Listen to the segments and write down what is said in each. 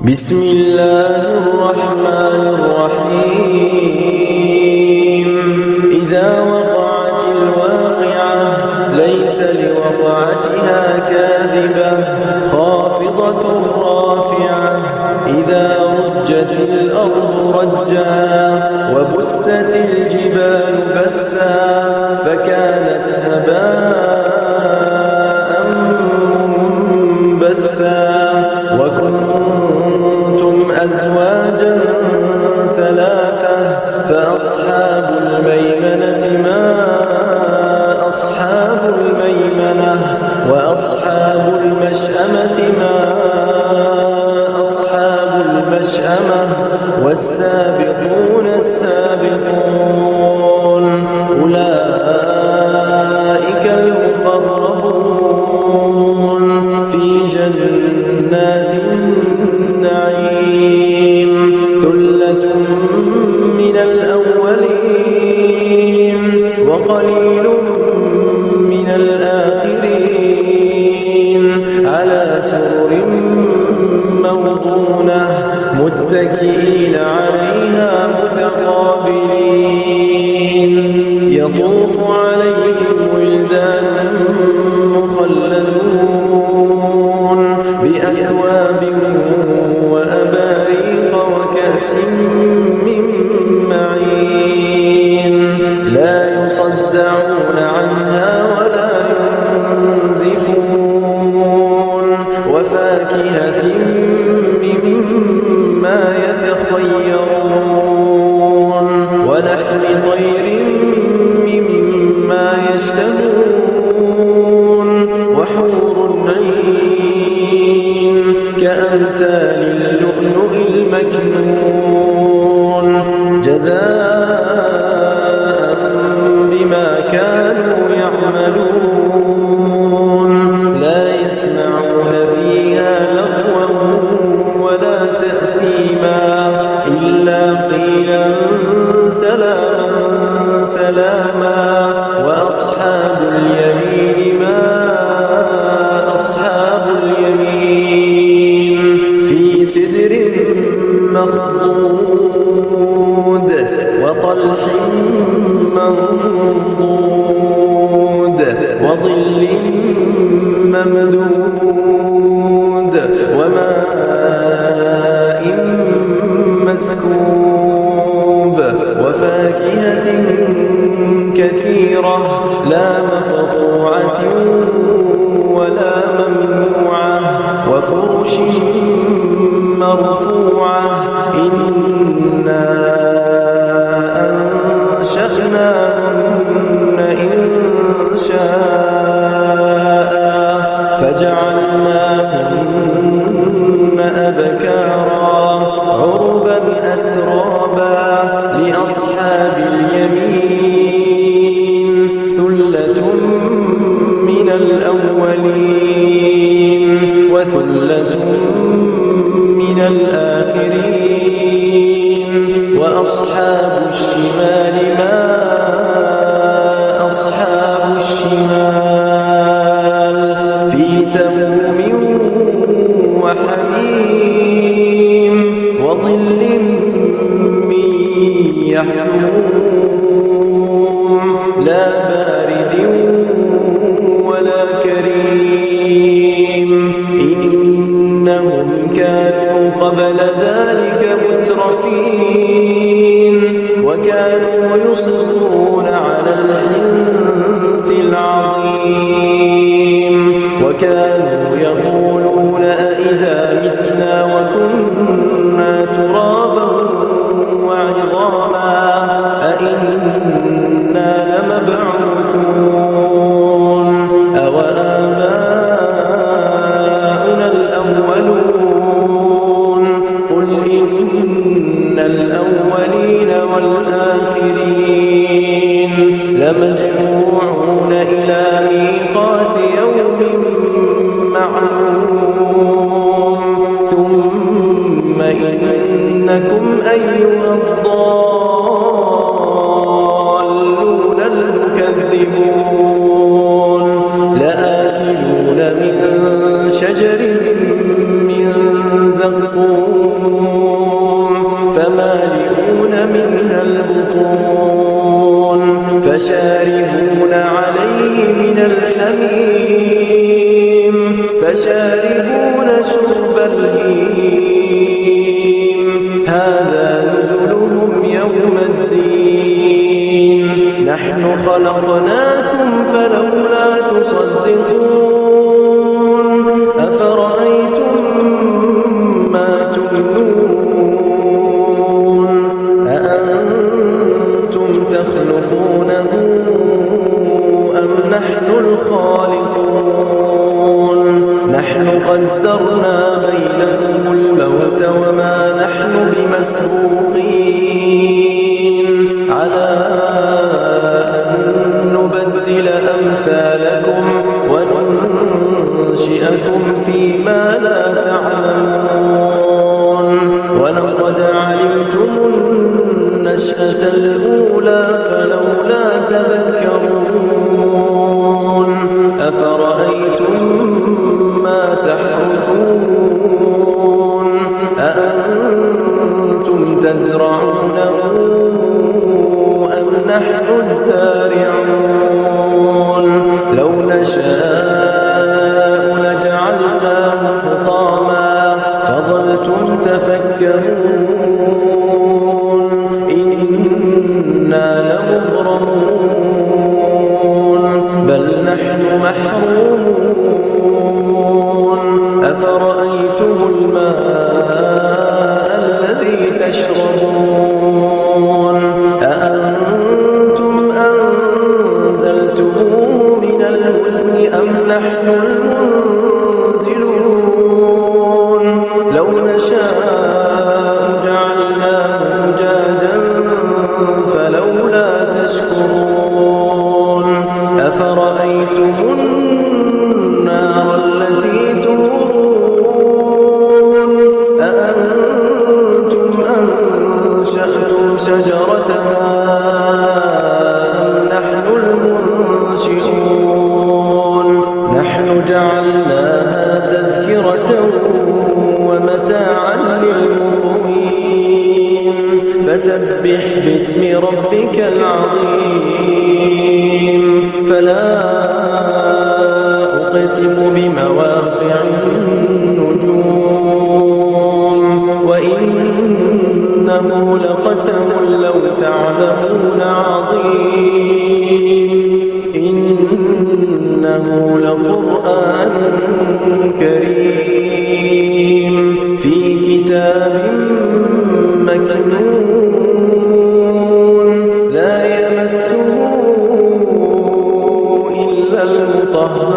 بسم الله الرحمن الرحيم إذا وقعت الواقعة ليس لوقعتها كاذبة خافضة رافعة إذا رجت الأرض رجا وبست الجبال بسا فكانت هباء منبثا وكنتم أزواجا ثلاثة فأصحاب الميمنة ما أصحاب الميمنة وأصحاب المشأمة ما أصحاب المشأمة والسابقون السابقون أولئك المقربون في جنات النعيم ثلة من الأولين وقليل من الآخرين على سرر موضونة متكئين عليها متقابلين يطوف عليهم ولدان مخلدون بأكواب وأباريق وكأس من معين لا يصدعون عنها ولا ينزفون وفاكهة مما يتخيرون ولحم طير مما يشتهون وحور عين كأمثال اللؤلؤ المكنون جزاء بما كانوا يعملون لا يسمعون فيها لغوا ولا تأثيما إلا قيلا سلاما سلاما وأصحاب اليمين ما أصحاب اليمين في سدر مخضود وطلح منضود وظل ممدود وماء مسكوب وفاكهة كثيرة لا مقطوعة ولا ممنوعة وفرش مرفوعة إنا أنشأناهن إنشاء فجعلناهن أبكارا عربا أترابا لأصحاب اليمين ثلة من الأولين وثلة من الآخرين وأصحاب الشمال ما أصحاب الشمال في سموم وحميم وظل من يحموم لا بارد ولا كريم إنهم كانوا قبل ذلك مترفين وكانوا يصرون على الحنث العظيم وكانوا يقولون أئذا متنا وكنا ترابا وعظاما أئنا لمبعوثون أوآباؤنا الأولون قل إن الأولين والآخرين لمجموعون إلى ميقات يوم معلوم ثم إنكم أيها الضالون المكذبون لآكلون من شجر من زقوم من الحميم فشاربون شرب الهيم هذا نزلهم يوم الدين نحن خلقناكم فلولا تصدقون أفرأيتم ما تمنون أأنتم تخلقونه أم نحن الخالقون نحن قدرنا بينكم الموت وما نحن بمسبوقين على أن نبدل أمثالكم وننشئكم فيما لا تعلمون ولقد علمتم النشأة الأولى فلولا تذكرون أفرأيتم ما تحرثون أأنتم تزرعونه أم نحن الزارعون لو نشاء لجعلناه حطاما فظلتم تفكرون إنا لمغرمون بل نحن محرومون أفرأيتم الماء الذي تشربون أأنتم أنزلتموه من المزن أم نحن المنزلون لو نشاء جعلناه أجاجا فلولا تشكرون أفرأيتم النار التي تورون أأنتم أنشأتم شجرتها أم نحن المنشئون نحن جعلناها تذكرة ومتاعا للمقوين فسبح باسم ربك العظيم فلا أقسم بمواقع النجوم وإنه لقسم لو تعلمون عظيم إنه لقرآن كريم في كتاب مكنون لا يمسه إلا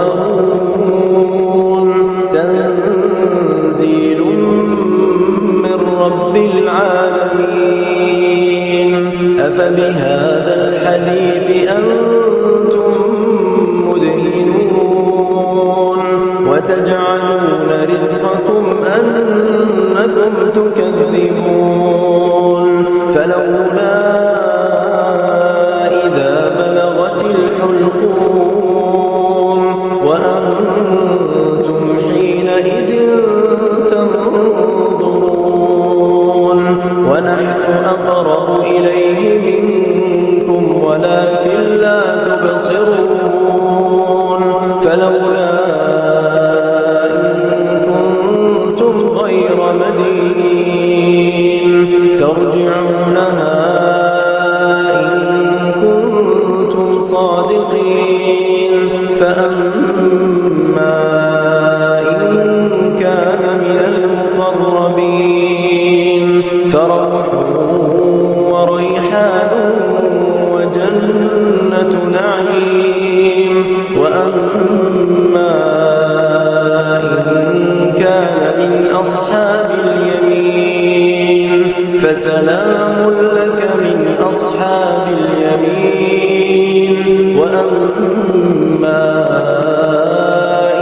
المطهرون تنزيل من رب العالمين أفبهذا الحديث أنتم مدهنون وتجعلون رزقكم أنكم تكذبون فلولا إذا بلغت الحلقوم وأنتم حينئذ تنظرون ونحن أقرب إليه منكم ولكن لا تبصرون فلولا إن كنتم غير مدينين ترجعونها إن كنتم صادقين فأما إن كان من المقربين فروح وريحان وجنة نعيم وأما إن كان من أصحاب اليمين فسلام لك من أصحاب اليمين وأما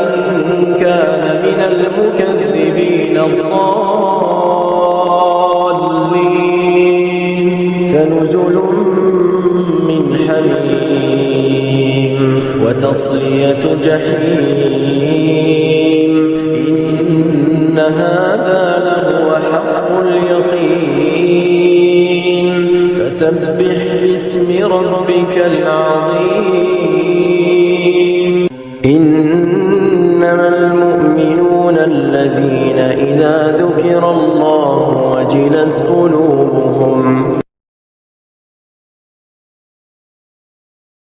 إن كان من المكذبين الضالين فنزل من حميم وتصلية جحيم إن هذا لهو حق اليقين فسبح باسم ربك العظيم إنما المؤمنون الذين إذا ذكر الله وجلت قلوبهم